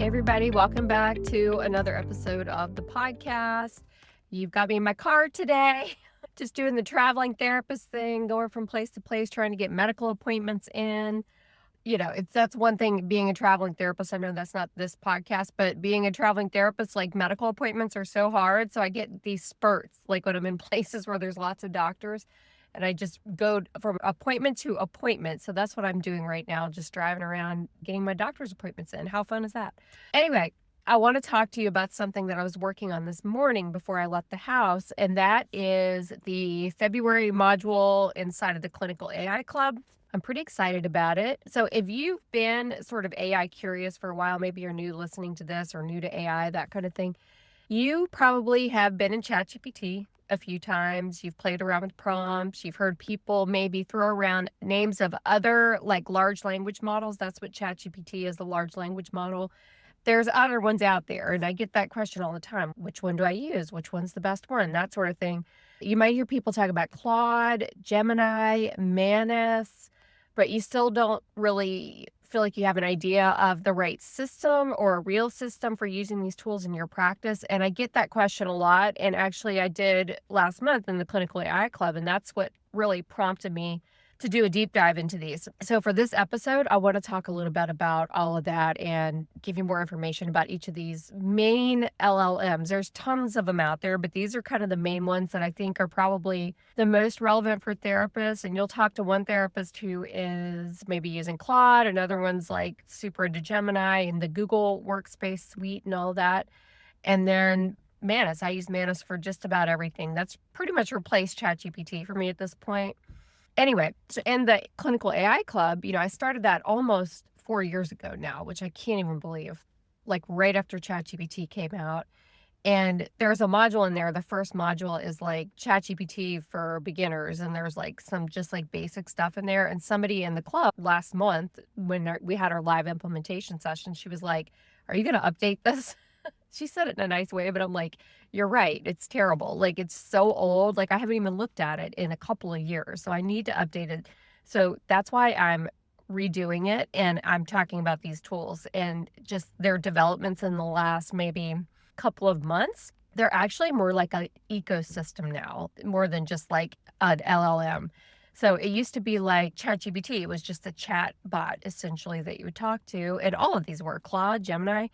everybody. Welcome back to another episode of the podcast. You've got me in my car today, just doing the traveling therapist thing, going from place to place, trying to get medical appointments in. That's one thing being a traveling therapist. I know that's not this podcast, but being a traveling therapist, like medical appointments are so hard. So I get these spurts, like when I'm in places where there's lots of doctors. And I just go from appointment to appointment. So that's what I'm doing right now, just driving around, getting my doctor's appointments in. How fun is that? Anyway, I want to talk to you about something that I was working on this morning before I left the house, and that is the February module inside of the Clinical AI Club. I'm pretty excited about it. So if you've been sort of AI curious for a while, maybe you're new listening to this or new to AI, that kind of thing, you probably have been in ChatGPT a few times. You've played around with prompts. You've heard people maybe throw around names of other like large language models. That's what ChatGPT is, the large language model. There's other ones out there, and I get that question all the time. Which one do I use? Which one's the best one? That sort of thing. You might hear people talk about Claude, Gemini, Manus, but you still don't really feel like you have an idea of the right system or a real system for using these tools in your practice. And I get that question a lot. And actually, I did last month in the Clinical AI Club, and that's what really prompted me to do a deep dive into these. So for this episode, I want to talk a little bit about all of that and give you more information about each of these main LLMs. There's tons of them out there, but these are kind of the main ones that I think are probably the most relevant for therapists. And you'll talk to one therapist who is maybe using Claude, another one's like super into Gemini and the Google Workspace suite and all that. And then Manus, I use Manus for just about everything. That's pretty much replaced ChatGPT for me at this point. Anyway, so in the Clinical AI Club, I started that almost 4 years ago now, which I can't even believe, like right after ChatGPT came out. And there's a module in there. The first module is like ChatGPT for beginners, and there's like some just like basic stuff in there. And somebody in the club last month, when we had our live implementation session, she was like, "Are you going to update this?" She said it in a nice way, but I'm like, you're right. It's terrible. Like, it's so old. Like, I haven't even looked at it in a couple of years. So I need to update it. So that's why I'm redoing it. And I'm talking about these tools and just their developments in the last maybe couple of months. They're actually more like an ecosystem now, more than just like an LLM. So it used to be like ChatGPT. It was just a chat bot essentially that you would talk to. And all of these were Claude, Gemini.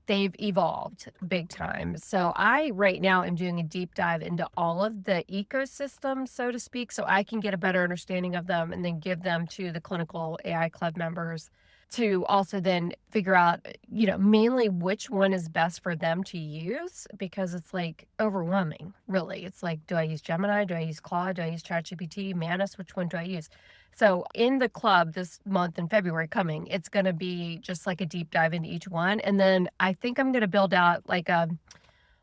They've evolved big time. So I right now am doing a deep dive into all of the ecosystems, so to speak, so I can get a better understanding of them and then give them to the Clinical AI Club members to also then figure out, mainly which one is best for them to use, because it's like overwhelming, really. It's like, do I use Gemini? Do I use Claude? Do I use ChatGPT, Manus? Which one do I use? So in the club this month in February coming, it's going to be just like a deep dive into each one. And then I think I'm going to build out like an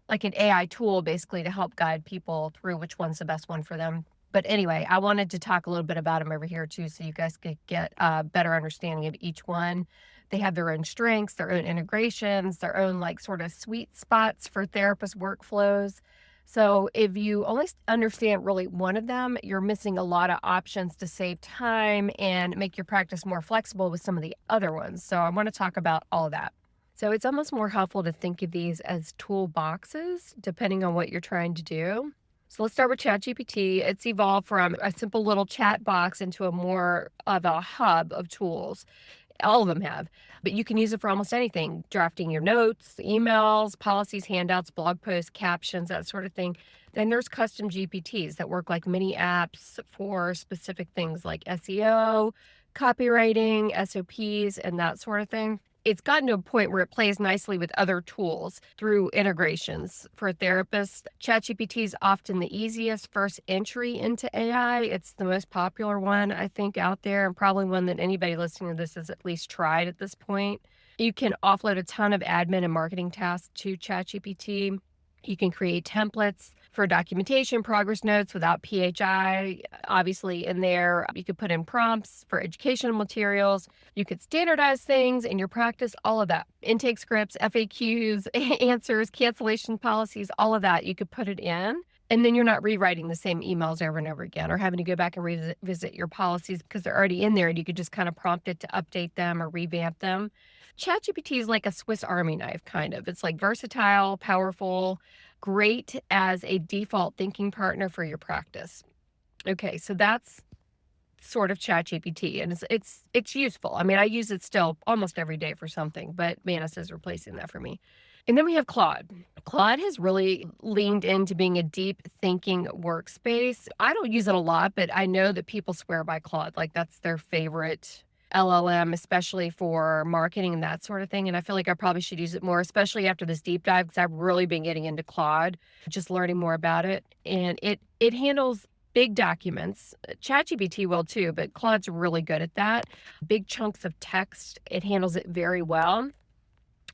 AI tool basically to help guide people through which one's the best one for them. But anyway, I wanted to talk a little bit about them over here too, so you guys could get a better understanding of each one. They have their own strengths, their own integrations, their own like sort of sweet spots for therapist workflows. So if you only understand really one of them, you're missing a lot of options to save time and make your practice more flexible with some of the other ones. So I want to talk about all of that. So it's almost more helpful to think of these as toolboxes, depending on what you're trying to do. So let's start with ChatGPT. It's evolved from a simple little chat box into a more of a hub of tools. All of them have, but you can use it for almost anything: drafting your notes, emails, policies, handouts, blog posts, captions, that sort of thing. Then there's custom GPTs that work like mini apps for specific things like SEO, copywriting, SOPs, and that sort of thing. It's gotten to a point where it plays nicely with other tools through integrations. For therapists, ChatGPT is often the easiest first entry into AI. It's the most popular one, I think, out there, and probably one that anybody listening to this has at least tried at this point. You can offload a ton of admin and marketing tasks to ChatGPT. You can create templates for documentation, progress notes without PHI, obviously in there. You could put in prompts for educational materials. You could standardize things in your practice, all of that. Intake scripts, FAQs, answers, cancellation policies, all of that. You could put it in. And then you're not rewriting the same emails over and over again or having to go back and revisit your policies because they're already in there and you could just kind of prompt it to update them or revamp them. ChatGPT is like a Swiss Army knife, kind of. It's like versatile, powerful, great as a default thinking partner for your practice. Okay, so that's sort of ChatGPT, and it's useful. I mean, I use it still almost every day for something, but Manus is replacing that for me. And then we have Claude. Claude has really leaned into being a deep thinking workspace. I don't use it a lot, but I know that people swear by Claude. Like that's their favorite LLM, especially for marketing and that sort of thing. And I feel like I probably should use it more, especially after this deep dive, because I've really been getting into Claude, just learning more about it. And it handles big documents. ChatGPT will too, but Claude's really good at that. Big chunks of text, it handles it very well.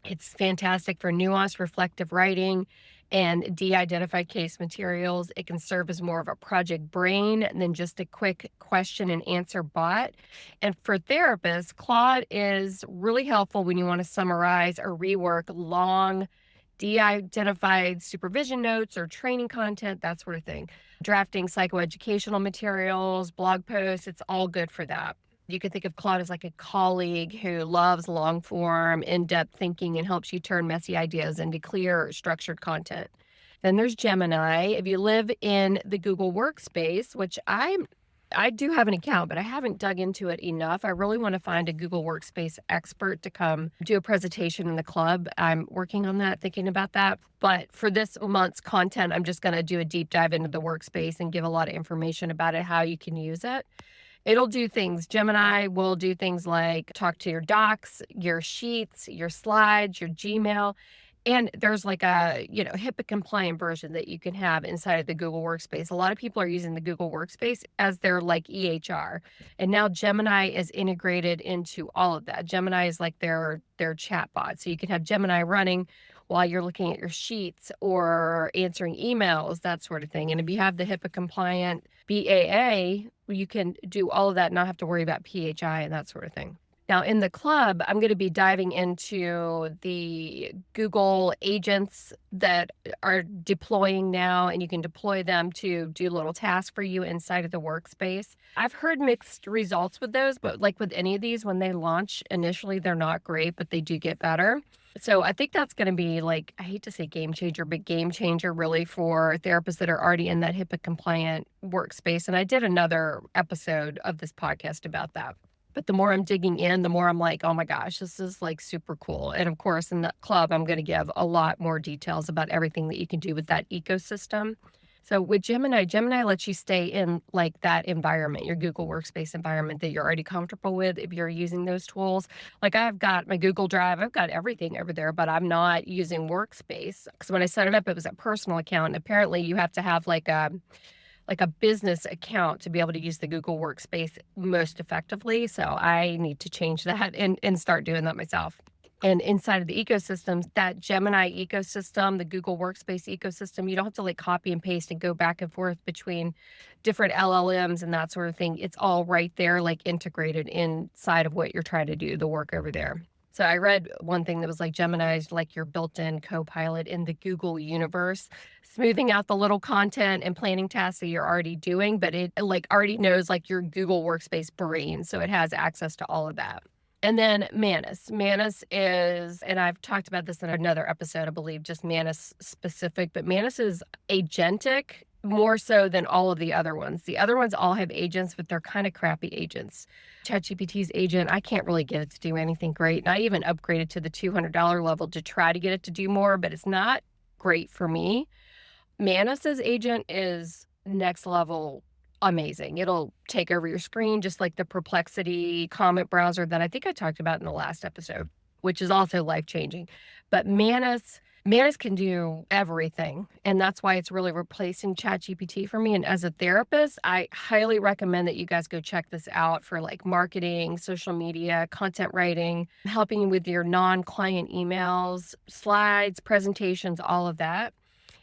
It's fantastic for nuanced, reflective writing and de-identified case materials. It can serve as more of a project brain than just a quick question and answer bot. And for therapists, Claude is really helpful when you want to summarize or rework long, de-identified supervision notes or training content, that sort of thing. Drafting psychoeducational materials, blog posts, it's all good for that. You can think of Claude as like a colleague who loves long form, in-depth thinking and helps you turn messy ideas into clear, structured content. Then there's Gemini. If you live in the Google Workspace, which I do have an account, but I haven't dug into it enough. I really want to find a Google Workspace expert to come do a presentation in the club. I'm working on that, thinking about that. But for this month's content, I'm just going to do a deep dive into the workspace and give a lot of information about it, how you can use it. It'll do things. Gemini will do things like talk to your docs, your sheets, your slides, your Gmail. And there's like a, HIPAA compliant version that you can have inside of the Google Workspace. A lot of people are using the Google Workspace as their like EHR. And now Gemini is integrated into all of that. Gemini is like their chat bot. So you can have Gemini running while you're looking at your sheets or answering emails, that sort of thing. And if you have the HIPAA compliant BAA, you can do all of that and not have to worry about PHI and that sort of thing. Now in the club, I'm going to be diving into the Google agents that are deploying now, and you can deploy them to do little tasks for you inside of the workspace. I've heard mixed results with those, but like with any of these, when they launch initially, they're not great, but they do get better. So I think that's going to be like, I hate to say game changer, but game changer really for therapists that are already in that HIPAA compliant workspace. And I did another episode of this podcast about that. But the more I'm digging in, the more I'm like, oh my gosh, this is like super cool. And of course, in the club, I'm going to give a lot more details about everything that you can do with that ecosystem. So with Gemini lets you stay in like that environment, your Google Workspace environment that you're already comfortable with if you're using those tools. Like I've got my Google Drive, I've got everything over there, but I'm not using Workspace because when I set it up, it was a personal account. And apparently you have to have like a business account to be able to use the Google Workspace most effectively. So I need to change that and start doing that myself. And inside of the ecosystems, that Gemini ecosystem, the Google Workspace ecosystem, you don't have to like copy and paste and go back and forth between different LLMs and that sort of thing. It's all right there, like integrated inside of what you're trying to do, the work over there. So I read one thing that was like Gemini is like your built-in co-pilot in the Google universe, smoothing out the little content and planning tasks that you're already doing, but it like already knows like your Google Workspace brain. So it has access to all of that. And then Manus. Manus is, and I've talked about this in another episode, I believe, just Manus specific, but Manus is agentic more so than all of the other ones. The other ones all have agents, but they're kind of crappy agents. ChatGPT's agent, I can't really get it to do anything great. And I even upgraded to the $200 level to try to get it to do more, but it's not great for me. Manus's agent is next level amazing. It'll take over your screen, just like the Perplexity comment browser that I think I talked about in the last episode, which is also life-changing. But Manus can do everything, and that's why it's really replacing ChatGPT for me. And as a therapist, I highly recommend that you guys go check this out for like marketing, social media, content writing, helping you with your non-client emails, slides, presentations, all of that.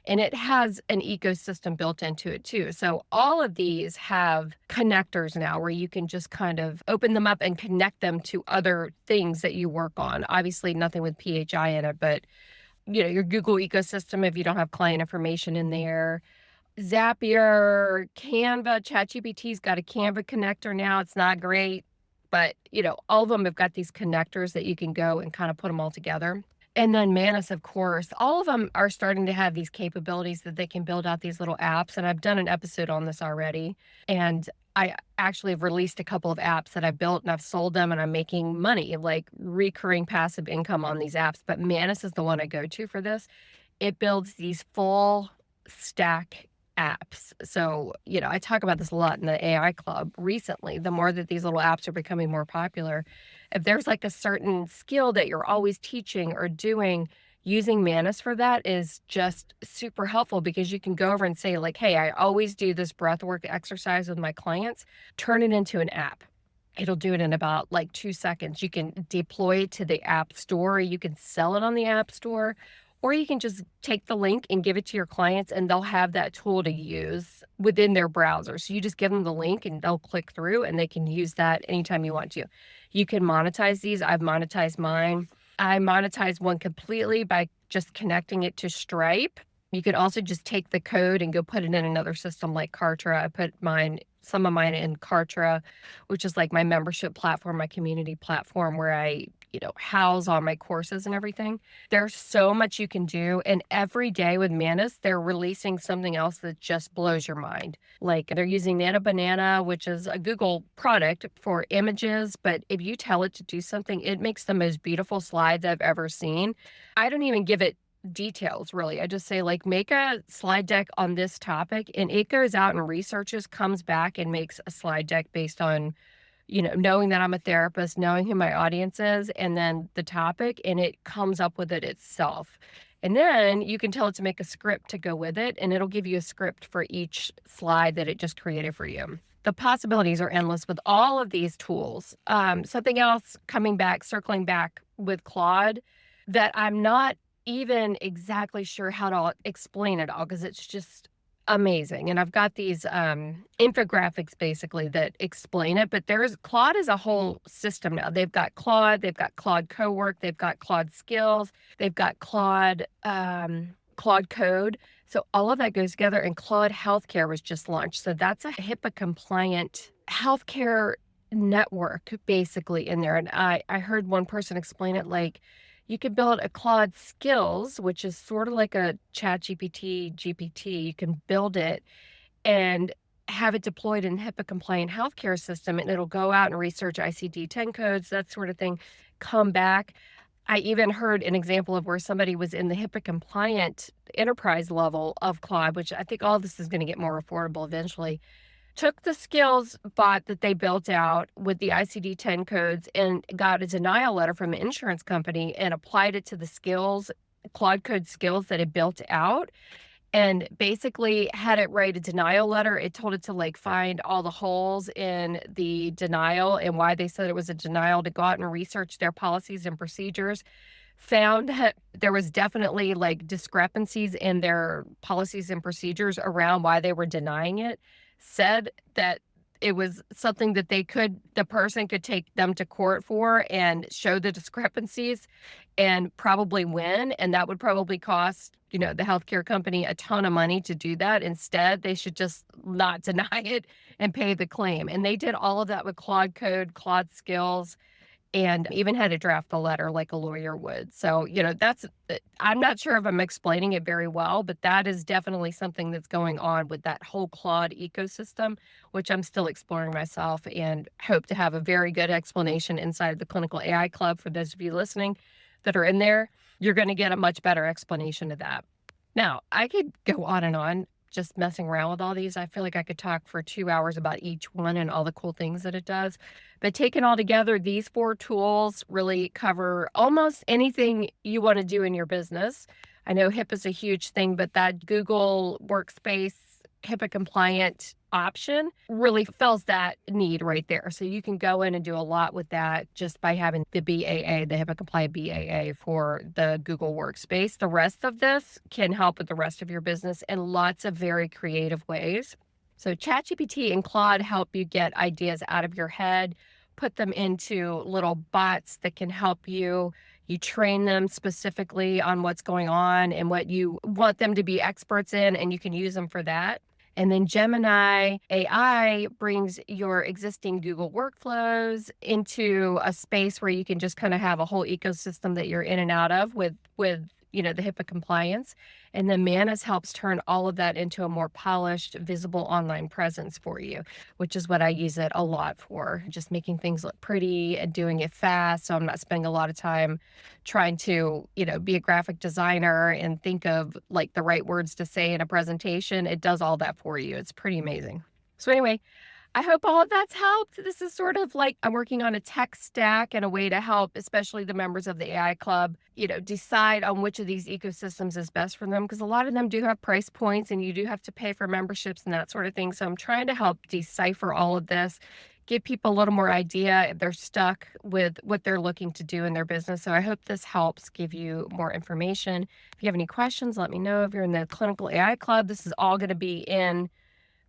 And it has an ecosystem built into it too. So all of these have connectors now where you can just kind of open them up and connect them to other things that you work on. Obviously nothing with PHI in it, but your Google ecosystem, if you don't have client information in there, Zapier, Canva, ChatGPT's got a Canva connector now. It's not great, but all of them have got these connectors that you can go and kind of put them all together. And then Manus, of course, all of them are starting to have these capabilities that they can build out these little apps. And I've done an episode on this already. And I actually have released a couple of apps that I've built and I've sold them and I'm making money, like recurring passive income on these apps. But Manus is the one I go to for this. It builds these full stack apps. So, I talk about this a lot in the AI Club recently. The more that these little apps are becoming more popular, if there's like a certain skill that you're always teaching or doing, using Manus for that is just super helpful because you can go over and say, like, hey, I always do this breath work exercise with my clients, turn it into an app. It'll do it in about like 2 seconds. You can deploy it to the App Store, you can sell it on the App Store, or you can just take the link and give it to your clients and they'll have that tool to use within their browser. So you just give them the link and they'll click through and they can use that anytime you want to. You can monetize these. I've monetized mine. I monetize one completely by just connecting it to Stripe. You could also just take the code and go put it in another system like Kartra. I put some of mine in Kartra, which is like my membership platform, my community platform where I house all my courses and everything. There's so much you can do. And every day with Manus, they're releasing something else that just blows your mind. Like they're using Nano Banana, which is a Google product for images. But if you tell it to do something, it makes the most beautiful slides I've ever seen. I don't even give it details, really. I just say, like, make a slide deck on this topic. And it goes out and researches, comes back and makes a slide deck based on knowing that I'm a therapist, knowing who my audience is, and then the topic, and it comes up with it itself. And then you can tell it to make a script to go with it, and it'll give you a script for each slide that it just created for you. The possibilities are endless with all of these tools. Something else circling back with Claude that I'm not even exactly sure how to explain it all because it's just amazing. And I've got these infographics basically that explain it, but Claude is a whole system now. They've got Claude, they've got Claude Co-work, they've got Claude Skills, they've got Claude Code. So all of that goes together, and Claude Healthcare was just launched. So that's a HIPAA compliant healthcare network basically in there. And I heard one person explain it like, you could build a Claude Skills, which is sort of like a ChatGPT, GPT. You can build it and have it deployed in HIPAA-compliant healthcare system, and it'll go out and research ICD-10 codes, that sort of thing, come back. I even heard an example of where somebody was in the HIPAA-compliant enterprise level of Claude, which I think all this is going to get more affordable eventually, took the skills bot that they built out with the ICD-10 codes and got a denial letter from an insurance company and applied it to the Claude Code skills that it built out, and basically had it write a denial letter. It told it to like find all the holes in the denial and why they said it was a denial, to go out and research their policies and procedures. Found that there was definitely like discrepancies in their policies and procedures around why they were denying it. Said that it was something that the person could take them to court for and show the discrepancies and probably win. And that would probably cost, the healthcare company a ton of money to do that. Instead, they should just not deny it and pay the claim. And they did all of that with Claude Code, Claude Skills, and even had to draft the letter like a lawyer would. So, I'm not sure if I'm explaining it very well, but that is definitely something that's going on with that whole Claude ecosystem, which I'm still exploring myself and hope to have a very good explanation inside of the Clinical AI Club. For those of you listening that are in there, you're going to get a much better explanation of that. Now, I could go on and on just messing around with all these. I feel like I could talk for 2 hours about each one and all the cool things that it does. But taken all together, these 4 tools really cover almost anything you want to do in your business. I know HIPAA is a huge thing, but that Google Workspace HIPAA compliant option really fills that need right there. So you can go in and do a lot with that just by having the BAA, the HIPAA compliant BAA for the Google Workspace. The rest of this can help with the rest of your business in lots of very creative ways. So ChatGPT and Claude help you get ideas out of your head, put them into little bots that can help you. You train them specifically on what's going on and what you want them to be experts in, and you can use them for that. And then Gemini AI brings your existing Google workflows into a space where you can just kind of have a whole ecosystem that you're in and out of with the HIPAA compliance. And then Manus helps turn all of that into a more polished, visible online presence for you, which is what I use it a lot for, just making things look pretty and doing it fast. So I'm not spending a lot of time trying to, be a graphic designer and think of like the right words to say in a presentation. It does all that for you. It's pretty amazing. So anyway, I hope all of that's helped. This is sort of like I'm working on a tech stack and a way to help, especially the members of the AI Club, decide on which of these ecosystems is best for them, because a lot of them do have price points and you do have to pay for memberships and that sort of thing. So I'm trying to help decipher all of this, give people a little more idea if they're stuck with what they're looking to do in their business. So I hope this helps give you more information. If you have any questions, let me know. If you're in the Clinical AI Club, this is all going to be in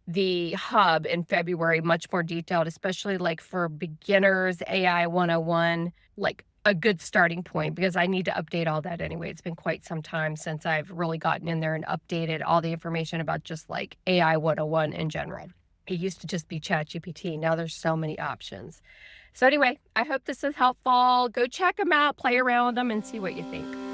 the hub in February, much more detailed, especially like for beginners, AI 101, like a good starting point, because I need to update all that anyway. It's been quite some time since I've really gotten in there and updated all the information about just like AI 101 in general. It used to just be ChatGPT. Now there's so many options. So anyway, I hope this is helpful. Go check them out, play around with them, and see what you think.